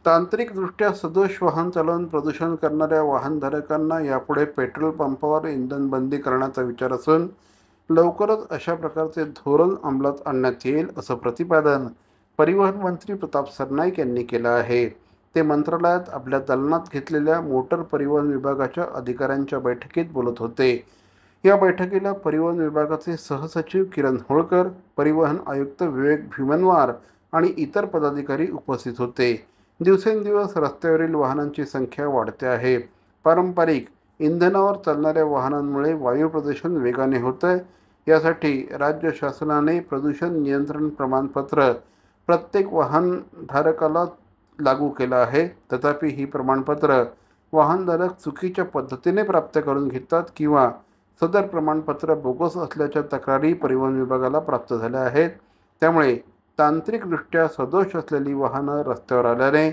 तांत्रिकदृष्ट्या सदोष वाहन चालवून प्रदूषण करणाऱ्या वाहनधारकांना यापुढे पेट्रोल पंपावर इंधन बंदी करण्याचा विचार असून लवकरच अशा प्रकारचे धोरण अंमलात आणण्यात येईल, असं प्रतिपादन परिवहन मंत्री प्रताप सरनाईक यांनी केलं आहे. ते मंत्रालयात आपल्या दालनात घेतलेल्या मोटर परिवहन विभागाच्या अधिकाऱ्यांच्या बैठकीत बोलत होते. या बैठकीला परिवहन विभागाचे सहसचिव किरण होळकर, परिवहन आयुक्त विवेक भीमनवार आणि इतर पदाधिकारी उपस्थित होते. दिवसेंदिवस रस्त्यावरील वाहनांची संख्या वाढते आहे. पारंपरिक इंधनावर चालणाऱ्या वाहनांमुळे वायू प्रदूषण वेगाने होतं. यासाठी राज्य शासनाने प्रदूषण नियंत्रण प्रमाणपत्र प्रत्येक वाहनधारकाला लागू केलं आहे. तथापि ही प्रमाणपत्र वाहनधारक चुकीच्या पद्धतीने प्राप्त करून घेतात किंवा सदर प्रमाणपत्र बोगस असल्याच्या तक्रारी परिवहन विभागाला प्राप्त झाल्या आहेत. त्यामुळे तांत्रिकदृष्ट्या सदोष असलेली वाहनं रस्त्यावर आल्याने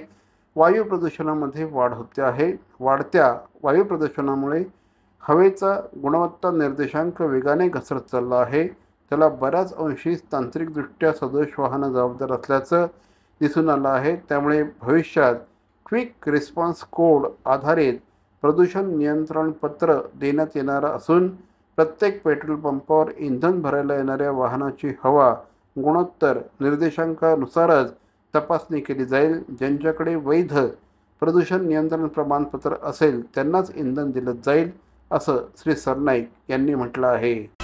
वायू प्रदूषणामध्ये वाढ होते आहे. वाढत्या वायू प्रदूषणामुळे हवेचा गुणवत्ता निर्देशांक वेगाने घसरत चालला आहे. त्याला बऱ्याच अंशी तांत्रिकदृष्ट्या सदोष वाहनं जबाबदार असल्याचं दिसून आलं आहे. त्यामुळे भविष्यात क्विक रिस्पॉन्स कोड आधारित प्रदूषण नियंत्रण पत्र देण्यात येणार असून प्रत्येक पेट्रोल पंपावर इंधन भरायला येणाऱ्या वाहनाची हवा गुणोत्तर निर्देशांकानुसारच तपासणी केली जाईल. ज्यांच्याकडे वैध प्रदूषण नियंत्रण प्रमाणपत्र असेल त्यांनाच इंधन दिलं जाईल, असं श्री सरनाईक यांनी म्हटलं आहे.